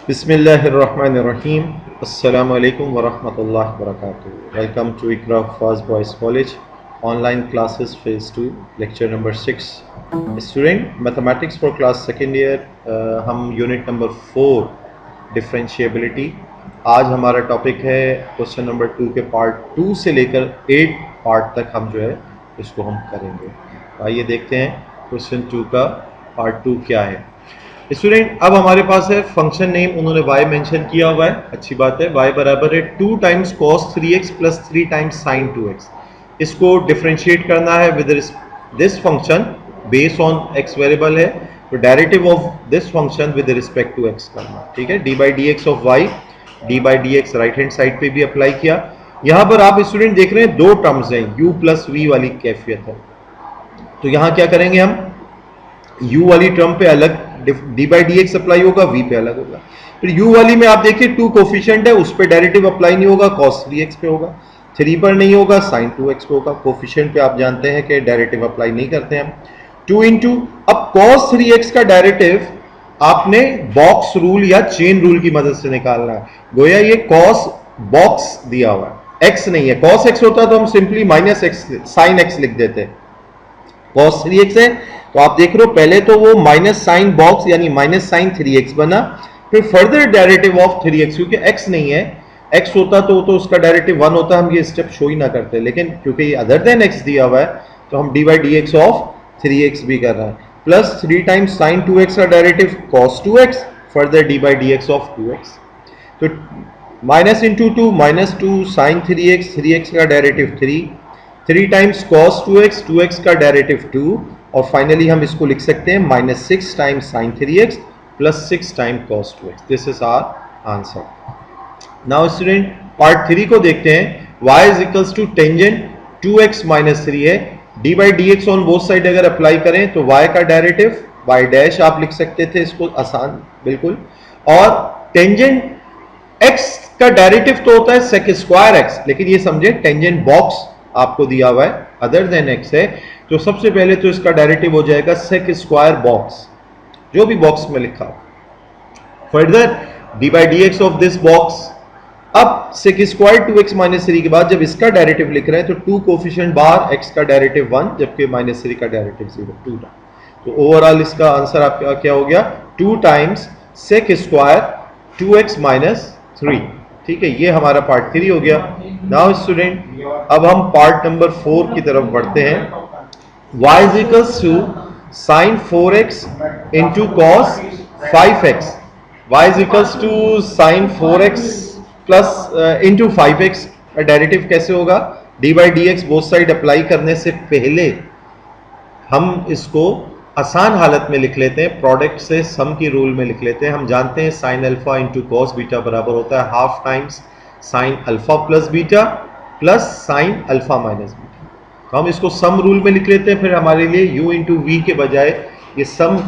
Bismillahirrahmanirrahim. Assalamu alaikum wa rahmatullahi wa barakatuh. Welcome to Iqra Fast Boys College online classes phase 2 lecture number 6. Student mathematics for class second year हम unit number 4 differentiability आज हमारा topic है question number 2 के part 2 से लेकर 8 part तक हम जो है इसको हम करेंगे। आइए देखते हैं क्वेश्चन 2 का पार्ट 2 क्या है। स्टूडेंट अब हमारे पास है फंक्शन नेम, उन्होंने y मेंशन किया हुआ है, अच्छी बात है। y बराबर है 2 times cos 3x plus 3 times sin 2x। इसको डिफरेंशिएट करना है with this function based on x variable है, तो derivative of this function with respect to x करना, ठीक है। d by d x of y, d by d x right hand side पे भी अप्लाई किया। यहाँ पर आप स्टूडेंट देख रहे हैं दो टर्म्स हैं, u प्लस v वाली कैफियत है, तो यहाँ क्या करेंगे हम, u वाली टर्म पे अलग d by d x apply होगा, v पे अलग होगा। फिर u वाली में आप देखिए 2 कोफिशिएंट है, उस पे डेरिवेटिव अप्लाई नहीं होगा, cos 3x पे होगा, 3 पर नहीं होगा, sin 2x पे होगा। कोफिशिएंट पे आप जानते हैं कि डेरिवेटिव अप्लाई नहीं करते हम। 2 इंटू, अब cos 3x का डेरिवेटिव आपने बॉक्स रूल या चेन रूल की मदद से निकालना है। गोया ये cos बॉक्स दिया हुआ है, x नहीं है। cos x होता तो हम simply minus x sin x लिख देते। cos 3x है तो आप देख रहे हो पहले तो वो माइनस साइन बॉक्स यानी माइनस साइन 3x बना, फिर फर्दर डेरिवेटिव ऑफ 3x, क्योंकि x नहीं है, x होता तो उसका डेरिवेटिव 1 होता, हम ये स्टेप शो ही ना करते, लेकिन क्योंकि ये अदर देन x दिया हुआ है तो हम D by d x of 3x भी कर रहे हैं, प्लस 3 टाइम्स साइन 2x का derivative cos 2x, further D by d x of 2x, तो minus into 2 minus 2 sign 3x, 3x का derivative 3 times cos 2x, 2x का derivative 2, और finally हम इसको लिख सकते हैं minus 6 times sine 3x plus 6 time cos 2x। This is our answer. Now student part 3 को देखते हैं। y is equals to tangent 2x minus 3 है, d by d x on both side अगर अप्लाई करें तो y का derivative y dash आप लिख सकते थे, इसको आसान बिल्कुल, और टेंजेंट x का डेरिवेटिव तो होता है sec स्क्वायर x, लेकिन ये समझे टेंजेंट बॉक्स आपको दिया हुआ है अदर देन x है, तो सबसे पहले तो इसका डेरिवेटिव हो जाएगा sec स्क्वायर बॉक्स, जो भी बॉक्स में लिखा हो, further d by d x of this box. अब sec स्क्वायर 2x माइनस 3 के बाद जब इसका डेरिवेटिव लिख रहे हैं तो 2 कोफिशिएंट बाहर, x का डेरिवेटिव 1 जबकि माइनस 3 का डेरिवेटिव 0, 2 तो ओवरऑल इसका आंसर आपका क्या हो गया, 2 times sec square 2x minus 3, ठीक है। ये हमारा पार्ट 3 हो गया। नाउ स्टूडेंट अब हम पार्ट नंबर 4 की तरफ बढ़ते हैं। y is equals to sin 4x into cos 5x, y is equals to sin 4x plus into 5x का डेरिवेटिव कैसे होगा, d by d x both side apply करने से पहले हम इसको आसान हालत में लिख लेते हैं, प्रोडक्ट से सम की रूल में लिख लेते हैं। हम जानते हैं sine alpha into cos beta बराबर होता है half times sine alpha plus beta plus sine alpha minus beta, तो हम इसको सम रूल में लिख लेते हैं। फिर हमारे लिए u इंटू वी के बजाय ये सम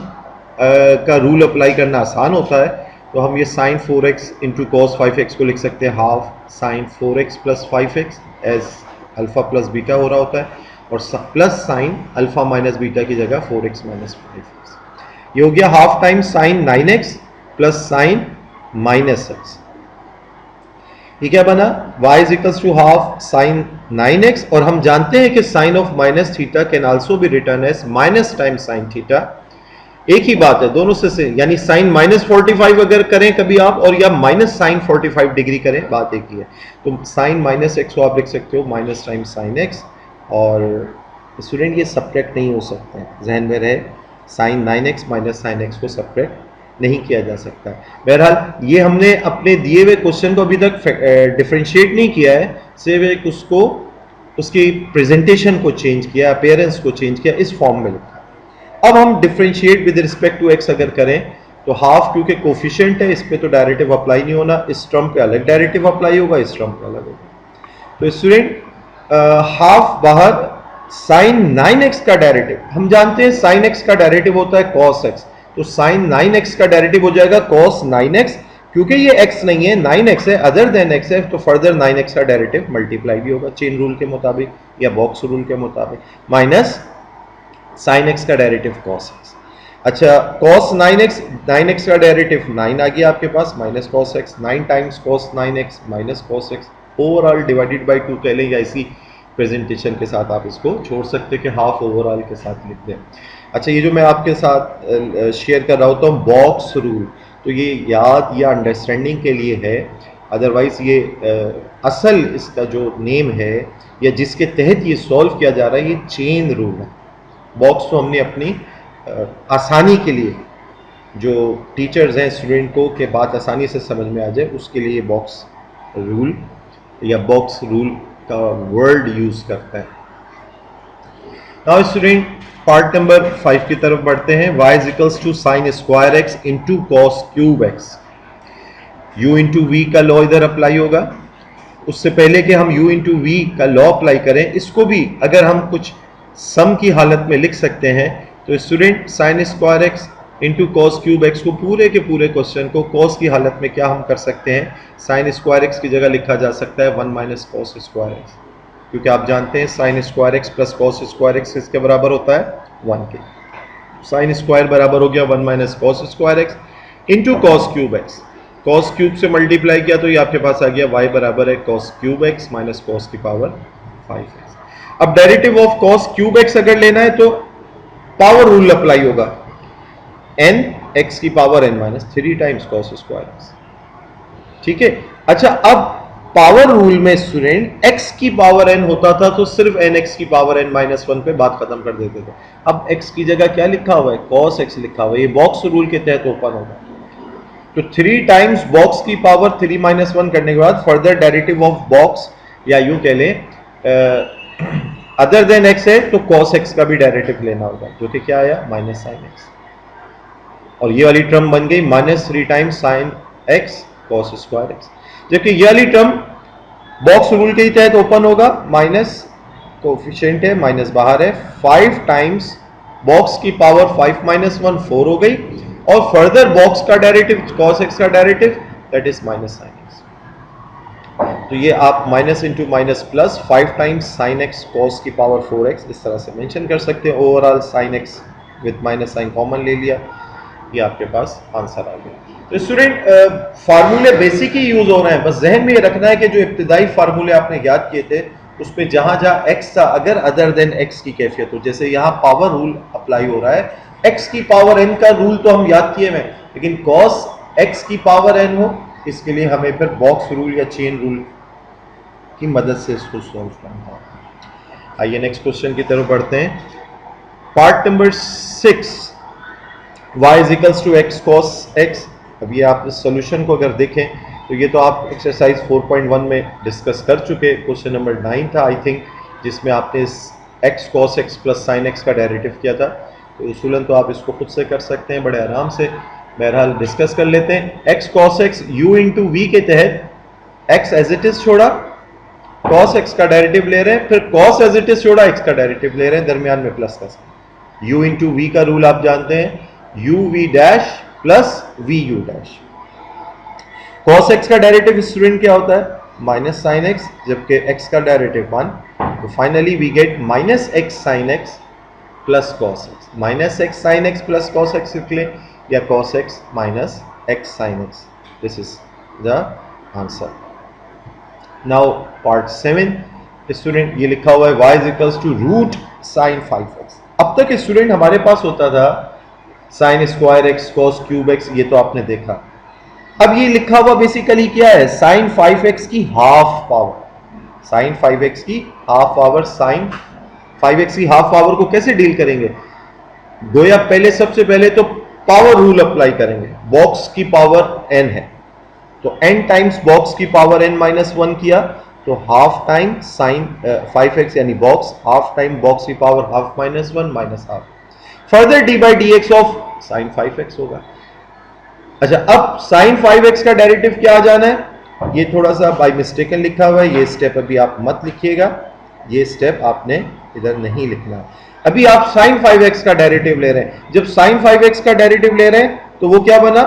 का रूल अप्लाई करना आसान होता है, तो हम ये sign 4x into cos 5x को लिख सकते हैं half sine 4x plus 5x as alpha plus beta हो रहा होता है, और plus sine alpha minus beta की जगह 4x माइनस 5x, ये हो गया half time sine 9x plus sine minus x। ये क्या बना, y is equals to half sine 9x, और हम जानते हैं कि sine of minus theta can also be written as minus time sine theta, एक ही बात है दोनों से यानी साइन माइनस 45 अगर करें कभी आप, और या माइनस साइन 45 डिग्री करें, बात एक ही है। तो साइन माइनस एक्स को आप लिख सकते हो माइनस टाइम साइन एक्स, और स्टूडेंट ये सब्ट्रैक्ट नहीं हो सकते, जहन में रहे sine 9x minus sine x को सब्ट्रैक्ट नहीं किया जा सकता। बहरहाल ये हमने अपने दिए हुए क्वेश्चन को अभी तक डिफरेंशिएट नहीं किया है, सिर्फ उसको उसकी प्रेजेंटेशन को चेंज किया, अपीयरेंस को चेंज किया, इस फॉर्म में लिखा। अब हम differentiate with respect to x अगर करें तो हाफ क्योंकि कोफिशिएंट है इस पे तो डेरिवेटिव अप्लाई नहीं होना, इस टर्म पे अलग डेरिवेटिव अप्लाई होगा, इस टर्म पे अलग होगा। तो स्टूडेंट हाफ बाहर साइन 9x का डेरिवेटिव, हम जानते हैं साइन x का डेरिवेटिव होता है cos x, तो साइन 9x का डेरिवेटिव हो जाएगा cos 9x, क्योंकि ये x नहीं है 9x है अदर देन x है, तो फर्दर 9x का डेरिवेटिव मल्टीप्लाई भी होगा चेन रूल के मुताबिक या बॉक्स रूल के मुताबिक, माइनस साइन x का डेरिवेटिव cos x। अच्छा cos 9x, 9x का डेरिवेटिव 9 आ गया आपके पास, minus cos x, 9 times cos 9x minus cos x, overall divided by 2 कह लें, या इसी प्रेजेंटेशन के साथ आप इसको छोड़ सकते हैं कि हाफ ओवरऑल के साथ लिख दें। अच्छा ये जो मैं आपके साथ शेयर कर रहा होता हूँ बॉक्स रूल, तो ये याद या अंडरस्टैंडिंग के लिए है, अदरवाइज ये असल इसका जो नेम है या जिसके तहत ये सॉल्व किया जा रहा है ये चेन रूल है। बॉक्स तो हमने अपनी आसानी के लिए, जो टीचर्स हैं स्टूडेंट को के बात आसानी से समझ में आ जाए उसके लिए बॉक्स रूल या बॉक्स रूल का वर्ड यूज करता है। नाउ स्टूडेंट पार्ट नंबर 5 की तरफ बढ़ते हैं। y is equals to sine square x into cos cube x. u into v का लॉ इधर अप्लाई होगा। उससे पहले कि हम u इंटू वी का लॉ अप्लाई करें, इसको भी अगर हम कुछ सम की हालत में लिख सकते हैं, तो student sine square x into cos cube x को पूरे के पूरे क्वेश्चन को कॉस की हालत में क्या हम कर सकते हैं, साइन स्क्वायर एक्स की जगह लिखा जा सकता है 1 माइनस कॉस स्क्वायर एक्स, क्योंकि आप जानते हैं sign square x plus cos square x किसके बराबर होता है 1 के। साइन स्क्वायर बराबर हो गया 1 minus cos square x into cos cube x. Cos cube से मल्टीप्लाई किया तो ये आपके पास आ गया y बराबर है cos cube x minus cos की पावर 5x। अब derivative of cos cube x अगर लेना है तो पावर रूल अप्लाई होगा, n x की power n minus 3 times cos square x. ठीक है। अच्छा अब पावर रूल में स्टूडेंट x की पावर n होता था तो सिर्फ nx की पावर n माइनस 1 पे बात खत्म कर देते थे। अब x की जगह क्या लिखा हुआ है, cos x लिखा हुआ है, ये बॉक्स रूल के तहत ओपन होगा। तो 3 टाइम्स बॉक्स की पावर 3 माइनस 1 करने के बाद फर्दर डेरिवेटिव ऑफ बॉक्स, या यूं कह लें अदर देन x है तो cos x का भी डेरिवेटिव लेना होगा, जो कि क्या आया माइनस साइन x, और ये वाली टर्म बन गई minus 3 times sine x cos square x, जबकि ये वाली टर्म बॉक्स रूल के तहत ओपन होगा, माइनस कोफिशिएंट है, माइनस बाहर है, 5 टाइम्स बॉक्स की पावर 5 माइनस 1 4 हो गई, और फर्दर बॉक्स का डेरिवेटिव cos x का derivative that is minus sine x। तो ये आप minus into minus plus 5 times sine x cos की पावर 4x इस तरह से मेंशन कर सकते हैं। Overall sine x with minus sine common ले लिया, ये आपके पास आंसर आ गया। तो स्टूडेंट फार्मूले बेसिक ही यूज हो रहे हैं, बस जहन में ये रखना है कि जो इब्तिदाई फार्मूले आपने याद किए थे उस पर जहां जहां x था, अगर अदर देन x की कैफियत हो, जैसे यहाँ पावर रूल अप्लाई हो रहा है, x की पावर n का रूल तो हम याद किए हैं, लेकिन cos x की पावर n हो, इसके लिए हमें फिर बॉक्स रूल या चेन रूल की मदद से इसको सॉल्व करना होगा। आइए नेक्स्ट क्वेश्चन की तरफ बढ़ते हैं। Part number 6, y is equals to x cos x। अब ये आप इस सोल्यूशन को अगर देखें तो ये तो आप एक्सरसाइज 4.1 में डिस्कस कर चुके, क्वेश्चन नंबर 9 था आई थिंक, जिसमें आपने इस x cos x plus sin x का डेरिवेटिव किया था। तो उसूलन तो आप इसको खुद से कर सकते हैं बड़े आराम से, बहरहाल डिस्कस कर लेते हैं। x cos x u into v के तहत x एज इट इज छोड़ा, cos x का डेरिवेटिव ले रहे हैं, फिर cos एज इट इज छोड़ा, x का डेरिवेटिव ले रहे हैं, दरमियान में प्लस का साइन। u इंटू वी का रूल आप जानते हैं, u v dash plus v u dash. cos x का डेरिवेटिव स्टूडेंट क्या होता है माइनस साइन x, जबकि x का डेरिवेटिव 1, तो finally we get minus x sine x plus cos x। Minus x sine x plus cos x लिख लें, या cos x minus x sin x, this is the answer. Now part 7 student, ये लिखा हुआ है y is equals to root sine 5x। अब तक student हमारे पास होता था sine square x cos cube x, ये तो आपने देखा। अब ये लिखा हुआ बेसिकली क्या है, साइन 5x की हाफ पावर, साइन 5x की हाफ पावर, साइन 5x की हाफ पावर को कैसे डील करेंगे, गोया पहले सबसे पहले तो पावर रूल अप्लाई करेंगे। बॉक्स की पावर n है तो n टाइम्स बॉक्स की पावर n माइनस 1 किया, तो हाफ टाइम साइन 5x यानी बॉक्स, हाफ टाइम बॉक्स की power half minus 1 minus half, further D by d x of sine 5x होगा। अच्छा अब साइन 5x का डेरिवेटिव क्या आ जाना है, ये थोड़ा सा बाय मिस्टेकन लिखा हुआ है, ये स्टेप अभी आप मत लिखिएगा, ये स्टेप आपने इधर नहीं लिखना। अभी आप साइन 5x का डेरिवेटिव ले रहे हैं, जब साइन 5x का डेरिवेटिव ले रहे हैं तो वो क्या बना,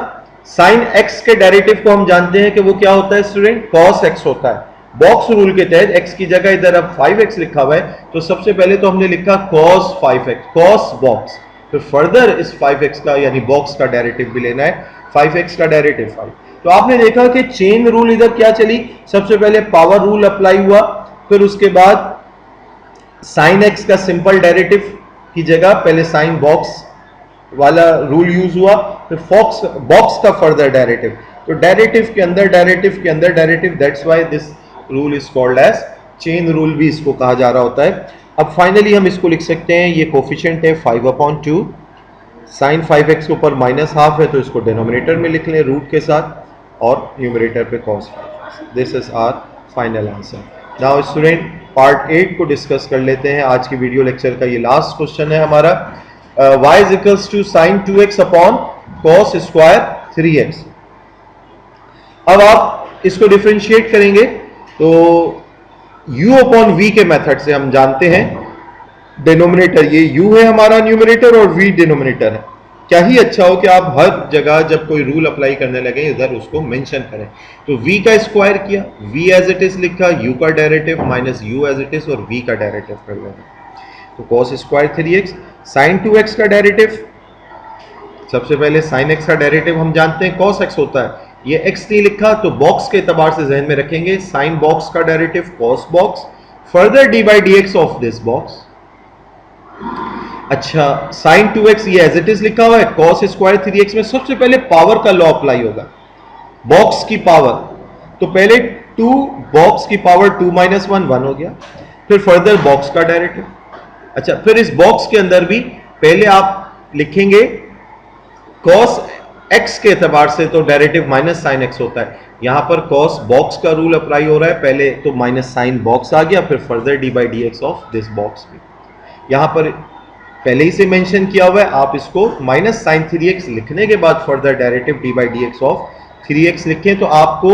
साइन x के डेरिवेटिव को हम जानते हैं कि वो क्या होता है स्टूडेंट, cos x होता है। बॉक्स रूल के तहत x की जगह इधर अब 5x लिखा हुआ है, तो सबसे पहले तो हमने लिखा cos 5x, cos बॉक्स, फिर फर्दर इस 5x का यानी बॉक्स का डेरिवेटिव भी लेना है, 5x का डेरिवेटिव 5। तो आपने देखा कि चेन रूल इधर क्या चली, सबसे पहले पावर रूल अप्लाई हुआ, फिर उसके बाद साइन x का सिंपल डेरिवेटिव की जगह पहले साइन बॉक्स वाला रूल यूज हुआ, फिर बॉक्स का फर्दर डेरिवेटिव। तो डेरिवेटिव के अंदर डेरिवेटिव के अंदर derivative, that's why this rule is called as chain rule भी इसको कहा जा रहा होता है। अब फाइनली हम इसको लिख सकते हैं, ये कोफिशिएंट है 5/2, साइन 5x के ऊपर -½ है तो इसको डिनोमिनेटर में लिख लें रूट के साथ, और न्यूमरेटर पे cos 5x। This is our final answer. Now student part 8 को डिस्कस कर लेते हैं। आज की वीडियो लेक्चर का ये लास्ट क्वेश्चन है हमारा, y is equals to sine 2x upon cos square 3x। अब आप इसको डिफरेंशिएट करेंगे तो u अपॉन v के मेथड से हम जानते हैं डिनोमिनेटर, ये u है हमारा न्यूमरेटर और v डिनोमिनेटर है। क्या ही अच्छा हो कि आप हर जगह जब कोई रूल अप्लाई करने लगे इधर उसको मेंशन करें। तो v का स्क्वायर किया, v एज इट इज लिखा, u का derivative minus u as it is और v का डेरिवेटिव कर लेना। तो cos square 3x, sign 2x का डेरिवेटिव, सबसे पहले साइन x का डेरिवेटिव हम जानते हैं cos x होता है, ये x नहीं लिखा तो बॉक्स के एतबार से जहन में रखेंगे, साइन बॉक्स का derivative cos box, further d by dx of this box. अच्छा, साइन 2x ये एज इट इज लिखा हुआ है, cos स्क्वायर 3x में सबसे पहले पावर का लॉ अप्लाई होगा, बॉक्स की पावर। तो पहले 2 बॉक्स की पावर 2 - 1 1 हो गया, फिर फर्दर बॉक्स का डेरिवेटिव। अच्छा, फिर इस बॉक्स के अंदर भी पहले आप लिखेंगे cos x के एतबार से, तो डेरिवेटिव माइनस साइन x होता है। यहां पर cos बॉक्स का रूल अप्लाई हो रहा है, पहले तो माइनस साइन बॉक्स आ गया, फिर further d by dx of this box भी यहां पर पहले ही से मेंशन किया हुआ है। आप इसको माइनस साइन 3x लिखने के बाद further derivative d by dx of 3x लिखें तो आपको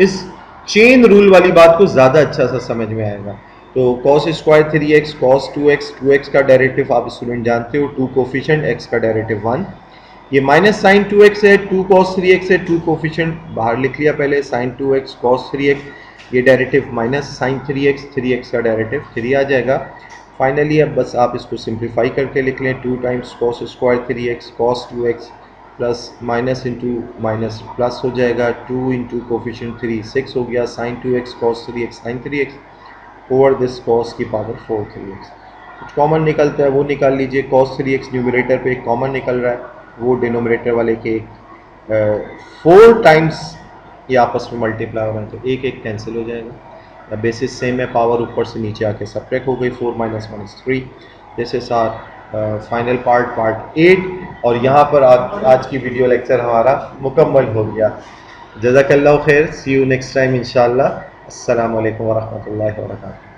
इस चेन रूल वाली बात को ज्यादा अच्छा सा समझ में आएगा। तो cos square 3x, cos 2x, 2x का डेरिवेटिव आप स्टूडेंट जानते हो, 2 कोफिशिएंट, x का डेरिवेटिव 1, ये माइनस साइन 2x है, 2 cos 3x है, 2 कोफिशिएंट बाहर लिख लिया पहले, साइन 2x cos 3x, ये डेरिवेटिव माइनस साइन 3x का डेरिवेटिव 3 आ जाएगा। फाइनली अब बस आप इसको सिंप्लीफाई करके लिख लें, 2 times cos square 3x cos 2x plus minus into minus plus हो जाएगा, 2 इंटू कोफिशिएंट 3 6 हो गया, sine 2x cos 3x sin 3x over this cos की पावर 4 3x। कुछ कॉमन निकलता है वो निकाल लीजिए, cos 3x न्यूमरेटर पे एक कॉमन निकल रहा है, वो डिनोमिनेटर वाले के 4 टाइम्स ये आपस में मल्टीप्लाई हो रहा है, तो एक एक कैंसिल हो जाएगा। बेसिस सेम है, पावर ऊपर से नीचे आके सब्ट्रैक्ट हो गई, 4 - 1 is 3। This is our final part 8, और यहाँ पर आज की वीडियो लेक्चर हमारा मुकम्मल हो गया। जज़ाकल्लाहु खैर, सी यू नेक्स्ट टाइम इंशाअल्लाह। अस्सलामु अलैकुम वरहमतुल्लाहि वबरकातुहू।